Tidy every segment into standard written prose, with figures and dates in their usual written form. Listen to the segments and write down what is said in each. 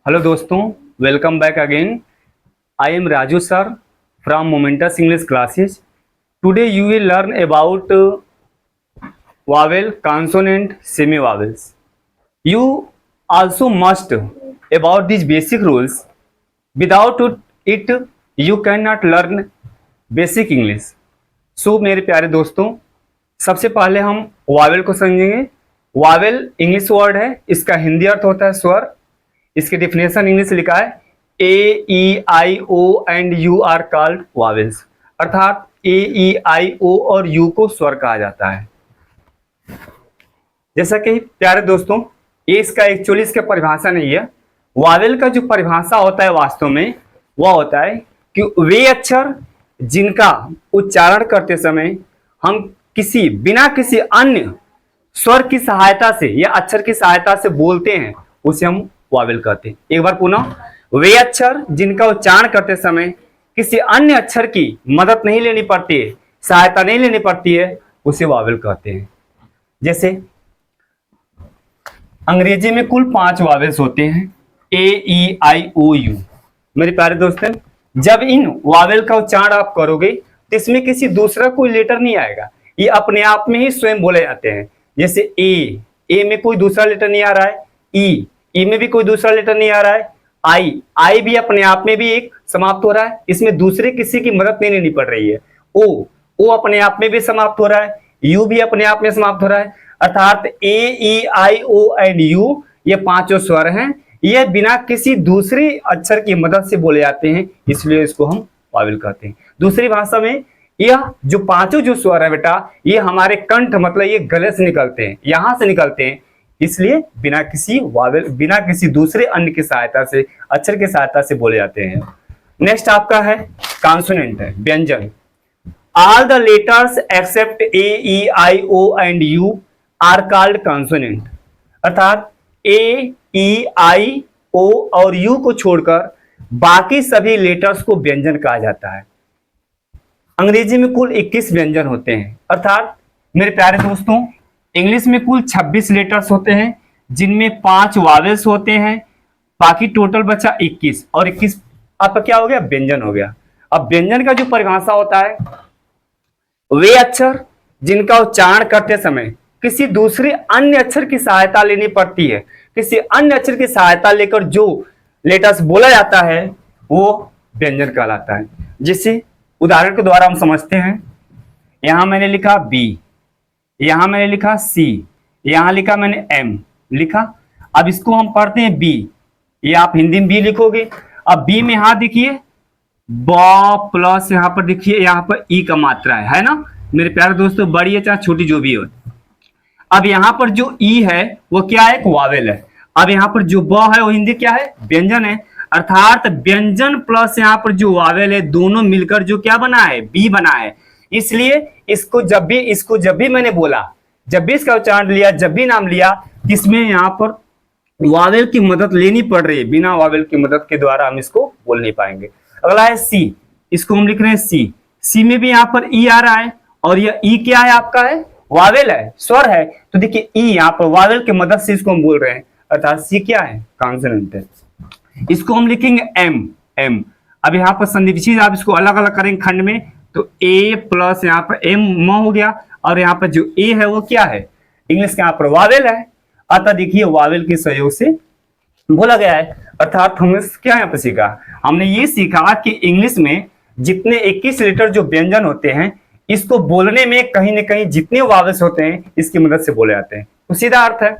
Hello दोस्तों, welcome back again. I am Raju sir from Momentous English classes. Today you will learn about vowel, consonant, semi-vowels. You also must about these basic rules. Without it, you cannot learn basic English. So मेरे प्यारे दोस्तों, सबसे पहले हम Wavell को समझेंगे। Wavell English word है, इसका हिंदी अर्थ होता है स्वर। इसकी डेफिनेशन इंग्लिश लिखा है A E I O and U are called vowels, अर्थात ए ई आई ओ और यू को स्वर कहा जाता है। जैसा कि प्यारे दोस्तों, ये इसका एक्चुअली इसका परिभाषा नहीं है। वावेल का जो परिभाषा होता है वास्तव में वह होता है कि वे अक्षर जिनका उच्चारण करते समय हम बिना किसी अन्य स्वर की सहायता से या अक्षर की सहायता से बोलते हैं, उसे हम वावेल कहते हैं। एक बार पुनः, वे अक्षर जिनका उच्चारण करते समय किसी अन्य अक्षर की मदद नहीं लेनी पड़ती है, सहायता नहीं लेनी पड़ती है, उसे वावेल कहते हैं। जैसे अंग्रेजी में कुल 5 वावेल्स होते हैं, ए ई आई ओ यू। मेरे प्यारे दोस्तों, जब इन वावेल का उच्चारण आप करोगे तो इसमें किसी दूसरा कोई लेटर नहीं आएगा, ये अपने आप में ही स्वयं बोले जाते हैं। जैसे ए में कोई दूसरा लेटर नहीं आ रहा है, ई में भी कोई दूसरा लेटर नहीं आ रहा है, आई भी अपने आप में भी एक समाप्त हो रहा है, इसमें दूसरे किसी की मदद नहीं लेनी पड़ रही है। ओ अपने आप में भी समाप्त हो रहा है, यू भी अपने आप में समाप्त हो रहा है, अर्थात A E I O and you ये 5 स्वर हैं, ये बिना किसी दूसरी अक्षर की मदद से बोले जाते हैं, इसलिए इसको हम वावेल कहते हैं। दूसरी भाषा में यह जो 5 जो स्वर है बेटा, ये हमारे कंठ मतलब ये गले से निकलते हैं, यहां से निकलते हैं, इसलिए बिना किसी दूसरे अन्य की सहायता से, अक्षर की सहायता से बोले जाते हैं। नेक्स्ट आपका है कॉन्सोनेंट, है व्यंजन। All the letters except A E I O and U are called consonant, अर्थात ए ई आई ओ और यू को छोड़कर बाकी सभी लेटर्स को व्यंजन कहा जाता है। अंग्रेजी में कुल 21 व्यंजन होते हैं, अर्थात मेरे प्यारे दोस्तों, इंग्लिश में कुल 26 लेटर्स होते हैं, जिनमें 5 वावेल्स होते हैं, बाकी टोटल बचा 21, और 21 आपका क्या हो गया, व्यंजन हो गया। अब व्यंजन का जो परिभाषा होता है, वे अक्षर जिनका उच्चारण करते समय किसी दूसरे अन्य अक्षर की सहायता लेनी पड़ती है, किसी अन्य अक्षर की सहायता लेकर जो लेटर्स बोला जाता है वो व्यंजन कहलाता है। जिसे उदाहरण के द्वारा हम समझते हैं, यहां मैंने लिखा बी, यहां मैंने लिखा सी, यहां लिखा मैंने एम लिखा। अब इसको हम पढ़ते हैं बी, ये आप हिंदी में बी लिखोगे। अब बी में यहां देखिए ब प्लस यहां पर देखिए, यहां पर ई का मात्रा है ना मेरे प्यारे दोस्तों, बड़ी है चाहे छोटी जो भी हो। अब यहां पर जो ई है वो क्या है, एक वावेल है। अब यहां पर जो ब है वो हिंदी क्या है, व्यंजन है, अर्थात व्यंजन प्लस यहां पर जो वावेल है दोनों मिलकर जो क्या बना है, बी बना है। इसलिए इसको जब भी मैंने बोला, जब भी इसका उच्चारण लिया, जब भी नाम लिया, इसमें यहां पर वावेल की मदद लेनी पड़ रही है, बिना वावेल की मदद के द्वारा हम इसको बोल नहीं पाएंगे। अगला है सी, इसको हम लिख रहे हैं सी में भी यहां पर ई आ रहा है, और यह ई क्या है, आपका है वावेल है, स्वर है, तो देखिए ई यहां पर वावेल की मदद से इसको हम बोल रहे हैं, अर्थात सी क्या है, कॉन्सोनेंट है। इसको हम लिखेंगे एम। अब यहाँ पर संधि चीज आप इसको अलग अलग करेंगे खंड में, तो ए प्लस यहाँ पर एम म हो गया, और यहाँ पर जो ए है वो क्या है, इंग्लिश के यहाँ पर वावेल है, अतः देखिए वावेल के सहयोग से बोला गया है। अर्थात हमने क्या यहाँ पर सीखा, हमने ये सीखा कि इंग्लिश में जितने 21 लेटर जो व्यंजन होते हैं, इसको बोलने में कहीं ना कहीं जितने वावेल्स होते हैं इसकी मदद से बोले जाते हैं। तो सीधा अर्थ है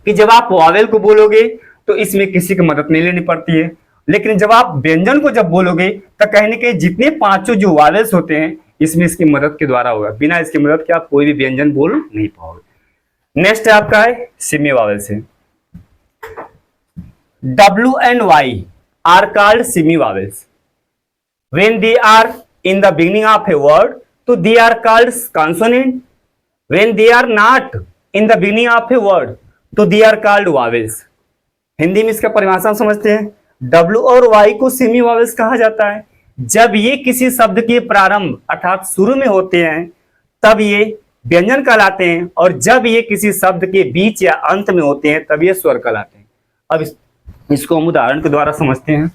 कि जब आप वावेल को बोलोगे तो इसमें किसी की मदद नहीं लेनी पड़ती है, लेकिन जब आप व्यंजन को जब बोलोगे तो कहीं ना कहीं जितने 5 जो वावेल्स होते हैं इसमें इसकी मदद के द्वारा होगा, बिना इसकी मदद के आप कोई भी व्यंजन बोल नहीं पाओगे। नेक्स्ट आपका है सेमी वावेल्स है। W and Y are called semi vowels. When they are in the beginning of a word, so they are called consonant. When they are not in the beginning of a word, तो they are called vowels. Hindi में इसका परिभाषा हम समझते हैं, W और Y को semi vowels कहा जाता है जब ये किसी शब्द के प्रारंभ अर्थात शुरू में होते हैं तब ये व्यंजन कहलाते हैं, और जब ये किसी शब्द के बीच या अंत में होते हैं तब ये स्वर कहलाते हैं। अब इसको हम उदाहरण के द्वारा समझते हैं।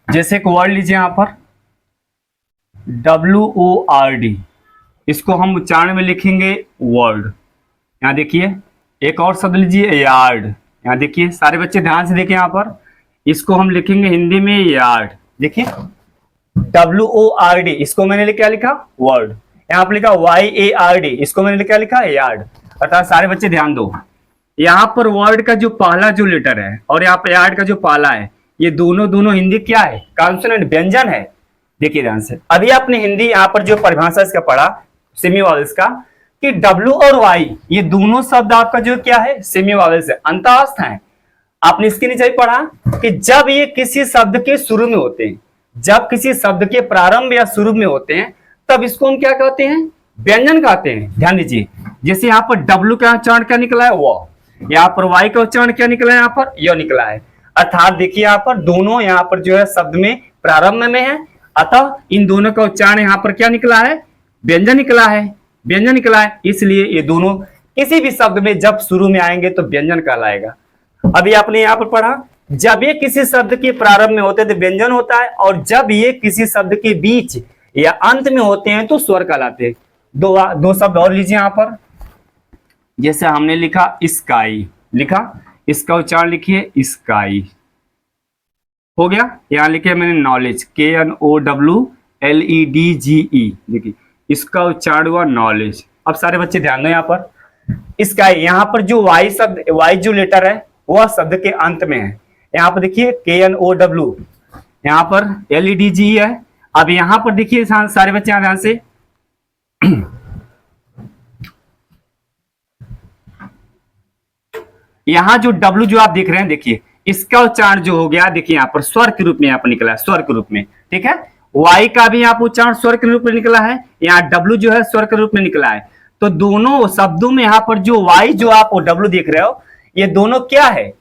जैसे एक वर्ड लीजिए यहां पर WORD, इसको हम उच्चारण में लिखेंगे वर्ड। यहां देखिए एक और शब्द लीजिए यार्ड। यहां देखिए सारे बच्चे ध्यान से देखिए, यहां पर इसको हम लिखेंगे हिंदी में यार्ड। देखिए WORD, इसको मैंने क्या लिखा वर्ड, यहाँ पर लिखा YARD, इसको मैंने क्या लिखा यार्ड। अर्थात सारे बच्चे ध्यान दो, यहाँ पर वर्ड का जो पहला जो लेटर है और यहाँ पर यार्ड का जो पहला है, ये दोनों हिंदी क्या है, कॉन्सोनेंट व्यंजन है। देखिए ध्यान से, अभी आपने हिंदी यहाँ पर जो परिभाषा इसका पढ़ा सेमी वॉवेल्स का, कि W और Y ये दोनों शब्द आपका जो क्या है सेमी वॉवेल्स है, अंतःस्थ है। आपने इसके नीचे भी पढ़ा कि जब ये किसी शब्द के शुरू में होते हैं, जब किसी शब्द के प्रारंभ या शुरू में होते हैं, तब इसको हम क्या कहते हैं, व्यंजन कहते हैं। ध्यान दीजिए, जैसे यहाँ पर W का उच्चारण क्या निकला है वो, यहाँ पर Y का उच्चारण क्या निकला है, यहाँ पर य निकला है। अर्थात देखिए यहाँ पर दोनों यहाँ पर जो है शब्द में प्रारंभ में है, अतः इन दोनों का उच्चारण यहाँ पर क्या निकला है, व्यंजन निकला है, व्यंजन निकला है। इसलिए ये दोनों किसी भी शब्द में जब शुरू में आएंगे तो व्यंजन कहलाएगा। अभी आपने यहाँ पर पढ़ा, जब ये किसी शब्द के प्रारंभ में होते हैं तो व्यंजन होता है, और जब ये किसी शब्द के बीच या अंत में होते हैं तो स्वर कहलाते हैं। दो शब्द और लीजिए यहाँ पर, जैसे हमने लिखा स्काई, लिखा, इसका उच्चारण लिखिए स्काई, हो गया। यहाँ लिखे मैंने नॉलेज, KNOWLEDGE, देखिए इसका उच्चारण हुआ नॉलेज। अब सारे बच्चे ध्यान दो, यहाँ पर स्काई, यहाँ पर जो वाई शब्द, वाई जो लेटर है वह शब्द के अंत में है। यहाँ पर देखिए KNOW, यहाँ पर LEDGE है। अब यहाँ पर देखिए सारे बच्चे ध्यान से, यहाँ जो W जो आप देख रहे हैं, देखिए इसका उच्चारण जो हो गया, देखिए यहाँ पर स्वर के रूप में यहाँ पर निकला है, स्वर के रूप में, ठीक है। Y का भी यहाँ पर उच्चारण स्वर के रूप में निकला है, यहाँ W जो है स्वर के रूप में निकला है। तो दोनों शब्दों में यहाँ पर जो Y जो आप W देख रहे हो, ये दोनों क्या है,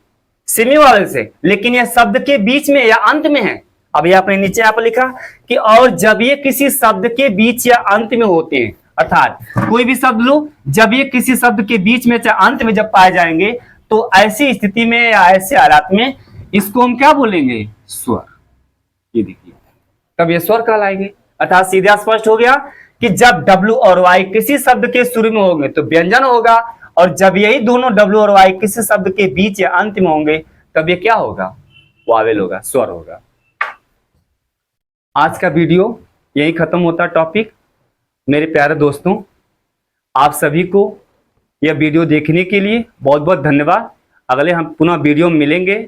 सेमी वॉवेल्स है, लेकिन यह शब्द के बीच में या अंत में है। अब ये आपने नीचे यहाँ पर लिखा कि और जब ये किसी शब्द के बीच या अंत में होते हैं, अर्थात कोई भी शब्द लो, जब ये किसी शब्द के बीच में या अंत में जब पाए जाएंगे तो ऐसी स्थिति में या ऐसे हालात में इसको हम क्या बोलेंगे, स्वर। ये देखिए तब ये स्वर कहलाएंगे। अर्थात सीधा स्पष्ट हो गया कि जब W और Y किसी शब्द के शुरू में होंगे तो व्यंजन होगा, और जब यही दोनों W और Y किसी शब्द के बीच या अंत में होंगे तब ये क्या होगा, वावेल होगा, स्वर होगा। आज का वीडियो यही खत्म होता टॉपिक। मेरे प्यारे दोस्तों, आप सभी को यह वीडियो देखने के लिए बहुत बहुत धन्यवाद। अगले हम पुनः वीडियो में मिलेंगे,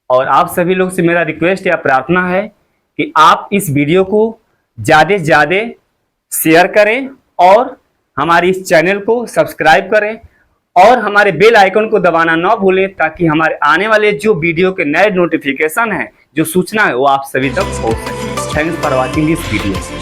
और आप सभी लोग से मेरा रिक्वेस्ट या प्रार्थना है कि आप इस वीडियो को ज़्यादा से ज़्यादा शेयर करें, और हमारे इस चैनल को सब्सक्राइब करें, और हमारे बेल आइकन को दबाना ना भूलें, ताकि हमारे आने वाले जो वीडियो के नए नोटिफिकेशन है, जो सूचना है, वो आप सभी तक पहुंच सके। Thanks for watching this video.